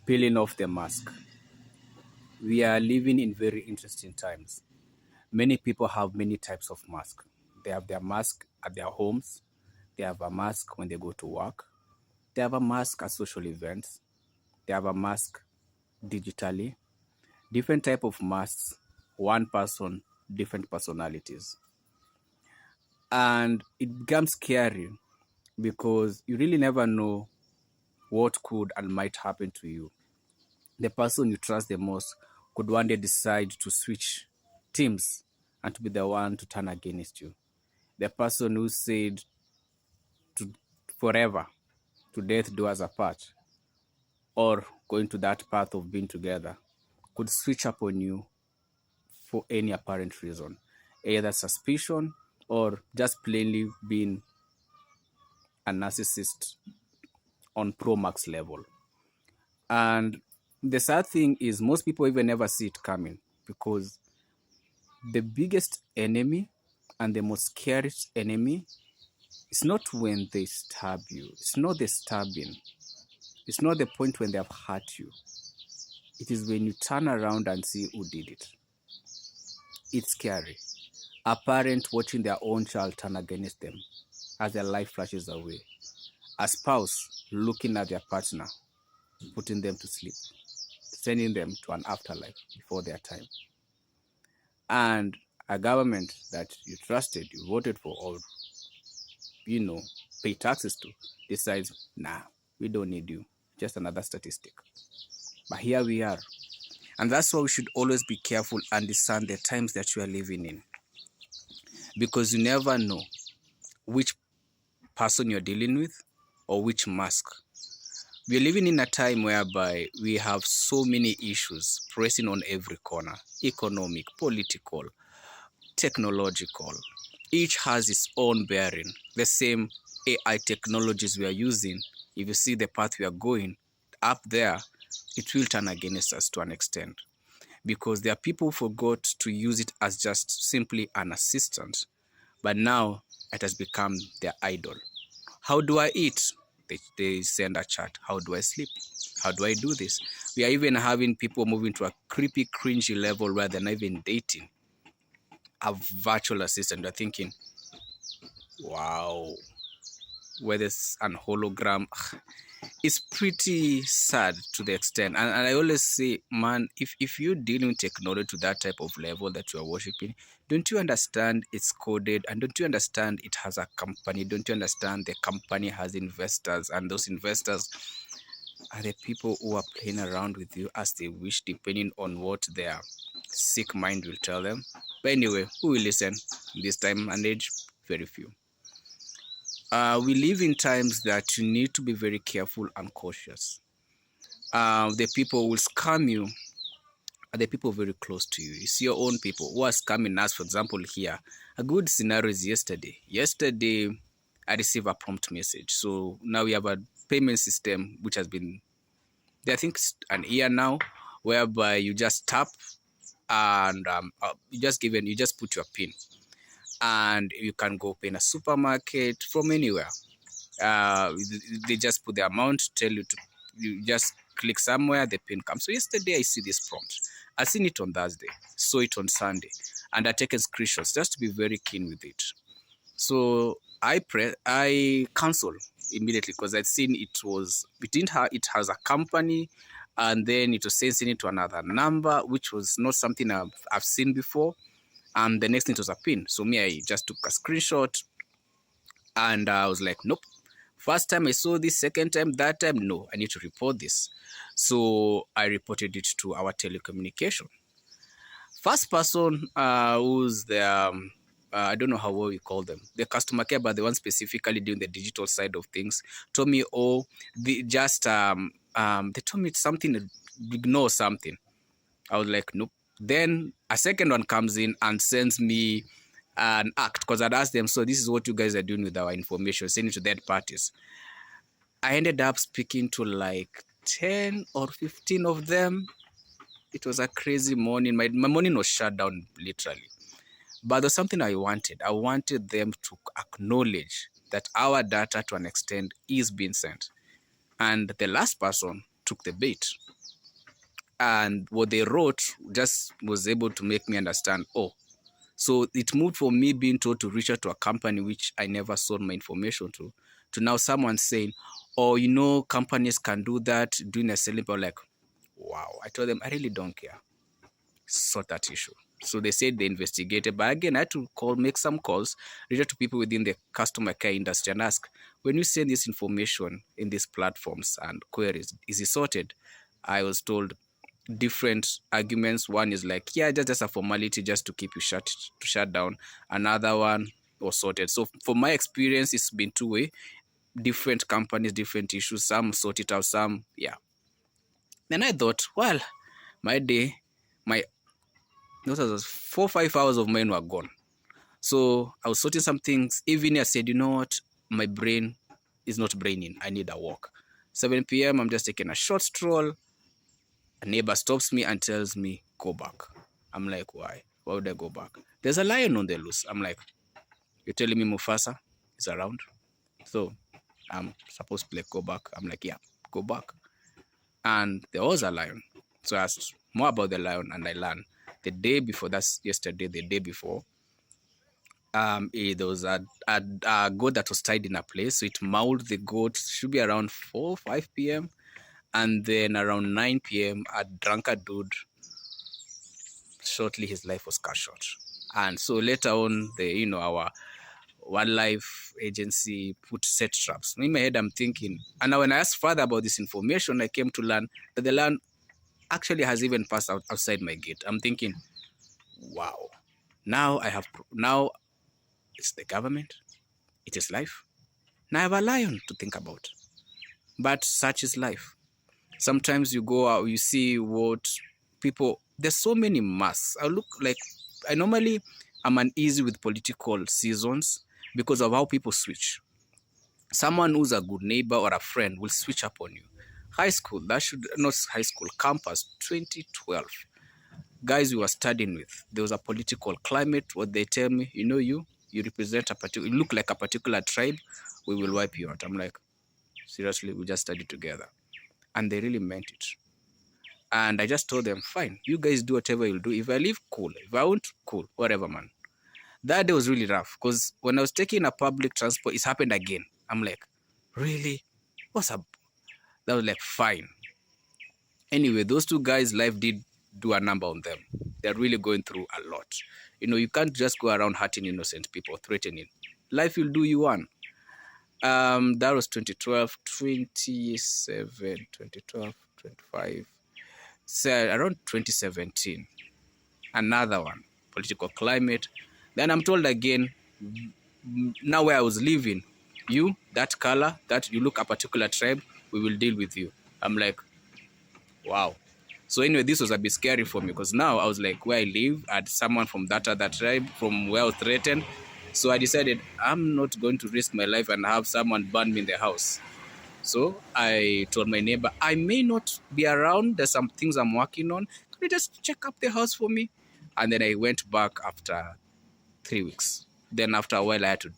Peeling off the mask. We are living in very interesting times. Many people have many types of masks. They have their mask at their homes. They have a mask when they go to work. They have a mask at social events. They have a mask digitally. Different type of masks. One person, different personalities. And it becomes scary because you really never know what could and might happen to you. The person you trust the most could one day decide to switch teams and to be the one to turn against you. The person who said to forever, to death do us apart, or going to that path of being together, could switch up on you for any apparent reason, either suspicion or just plainly being a narcissist on Pro Max level. And the sad thing is, most people even never see it coming because the biggest enemy and the most scariest enemy is not when they stab you. It's not the stabbing. It's not the point when they have hurt you. It is when you turn around and see who did it. It's scary. A parent watching their own child turn against them as their life flashes away. A spouse looking at their partner, putting them to sleep, sending them to an afterlife before their time. And a government that you trusted, you voted for, or pay taxes to, decides, nah, we don't need you. Just another statistic. But here we are. And that's why we should always be careful and discern the times that you are living in. Because you never know which person you're dealing with or which mask. We're living in a time whereby we have so many issues pressing on every corner. Economic, political, technological. Each has its own bearing. The same AI technologies we are using, if you see the path we are going up there, it will turn against us to an extent. Because there are people who forgot to use it as just simply an assistant. But now it has become their idol. How do I eat? They send a chat. How do I sleep? How do I do this? We are even having people moving to a creepy, cringy level where they're not even dating a virtual assistant. They're thinking, wow, whether it's an hologram. It's pretty sad to the extent. And I always say, man, if you're dealing with technology to that type of level that you are worshiping, don't you understand it's coded? And don't you understand it has a company? Don't you understand the company has investors? And those investors are the people who are playing around with you as they wish, depending on what their sick mind will tell them. But anyway, who will listen? This time and age, very few. We live in times that you need to be very careful and cautious. The people who will scam you are the people very close to you. It's your own people who are scamming us. For example, here, a good scenario is yesterday. Yesterday, I received a prompt message. So now we have a payment system which has been there, I think, an year now, whereby you just tap and you just put your PIN. And you can go pay in a supermarket from anywhere. They just put the amount, tell you to, you just click somewhere, the pin comes. So yesterday I see this prompt. I seen it on Thursday, saw it on Sunday, and I taken screenshots just to be very keen with it. So I cancel immediately because I'd seen it has a company, and then it was sending it to another number, which was not something I've seen before. And the next thing was a pin. So me, I just took a screenshot and I was like, nope. First time I saw this, second time, that time, no, I need to report this. So I reported it to our telecommunication. First person who's the, I don't know how well we call them, the customer care, but the one specifically doing the digital side of things, told me, they told me something, ignore something. I was like, nope. Then a second one comes in and sends me an act because I'd asked them, so this is what you guys are doing with our information, sending it to third parties. I ended up speaking to like 10 or 15 of them. It was a crazy morning. My morning was shut down literally. But there's something I wanted. I wanted them to acknowledge that our data to an extent is being sent. And the last person took the bait. And what they wrote just was able to make me understand, oh, so it moved from me being told to reach out to a company which I never sold my information to now someone saying, oh, companies can do that, doing a selling. But like, wow. I told them, I really don't care. Sort that issue. So they said they investigated. But again, I had to make some calls, reach out to people within the customer care industry and ask, when you send this information in these platforms and queries, is it sorted? I was told different arguments. One is like, yeah, just a formality just to keep you shut down. Another one was sorted. So for my experience, it's been two-way. Different companies, different issues. Some sort it out, some, yeah. Then I thought, well, my day, my those are 4 or 5 hours of mine were gone. So I was sorting some things. Even I said, you know what, my brain is not braining. I need a walk. 7 p.m. I'm just taking a short stroll. A neighbor stops me and tells me, go back. I'm like, why? Why would I go back? There's a lion on the loose. I'm like, you're telling me Mufasa is around? So I'm supposed to like go back. I'm like, yeah, go back. And there was a lion. So I asked more about the lion and I learned the day before, that's yesterday, the day before, there was a goat that was tied in a place. So it mauled the goat, should be around 4, 5 p.m. And then around 9 p.m., a drunkard dude, shortly his life was cut short. And so later on, our wildlife agency put set traps. In my head, I'm thinking, and when I asked further about this information, I came to learn that the lion actually has even passed outside my gate. I'm thinking, wow, now it's the government, it is life. Now I have a lion to think about. But such is life. Sometimes you go out, you see what people, there's so many masks. I normally am uneasy with political seasons because of how people switch. Someone who's a good neighbor or a friend will switch up on you. High school, campus, 2012. Guys we were studying with, there was a political climate. What they tell me, you represent you look like a particular tribe, we will wipe you out. I'm like, seriously, we just studied together. And they really meant it. And I just told them, fine, you guys do whatever you'll do. If I leave, cool. If I won't, cool. Whatever, man. That day was really rough because when I was taking a public transport, it's happened again. I'm like, really? What's up? That was like, fine. Anyway, those two guys, life did do a number on them. They're really going through a lot. You can't just go around hurting innocent people, threatening. Life will do you one. That was 2012, 27, 2012, 25. So around 2017, another one, political climate. Then I'm told again, now where I was living, you, that color, that you look a particular tribe, we will deal with you. I'm like, wow. So anyway, this was a bit scary for me because now I was like, where I live, I had someone from that other tribe, from where I was threatened. So I decided I'm not going to risk my life and have someone burn me in the house. So I told my neighbor, I may not be around. There's some things I'm working on. Can you just check up the house for me? And then I went back after 3 weeks. Then after a while, I had to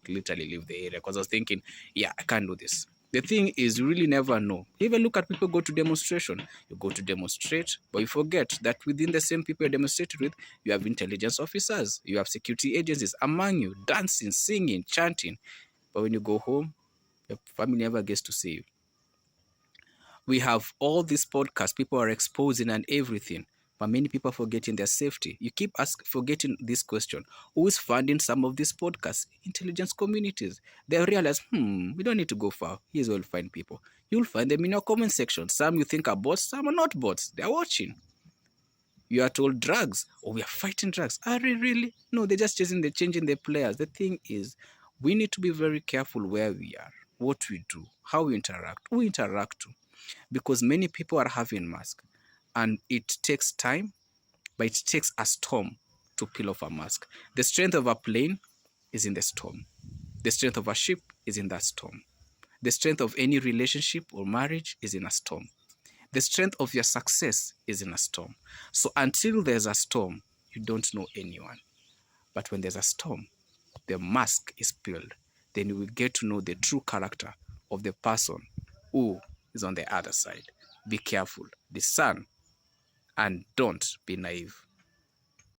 literally leave the area because I was thinking, yeah, I can't do this. The thing is, you really never know. Even look at people go to demonstration. You go to demonstrate, but you forget that within the same people you're demonstrating with, you have intelligence officers, you have security agencies among you, dancing, singing, chanting. But when you go home, your family never gets to see you. We have all these podcasts, people are exposing and everything, but many people are forgetting their safety. You keep forgetting this question. Who is funding some of these podcasts? Intelligence communities. They realize, we don't need to go far. Here's where we'll find people. You'll find them in your comment section. Some you think are bots, some are not bots. They're watching. You are told drugs. Oh, we are fighting drugs. Are we really? No, they're just changing the players. The thing is, we need to be very careful where we are, what we do, how we interact, who we interact to. Because many people are having masks and it takes time, but it takes a storm to peel off a mask. The strength of a plane is in the storm. The strength of a ship is in that storm. The strength of any relationship or marriage is in a storm. The strength of your success is in a storm. So until there's a storm, you don't know anyone. But when there's a storm, the mask is peeled. Then you will get to know the true character of the person who is on the other side. Be careful. The sun and don't be naive.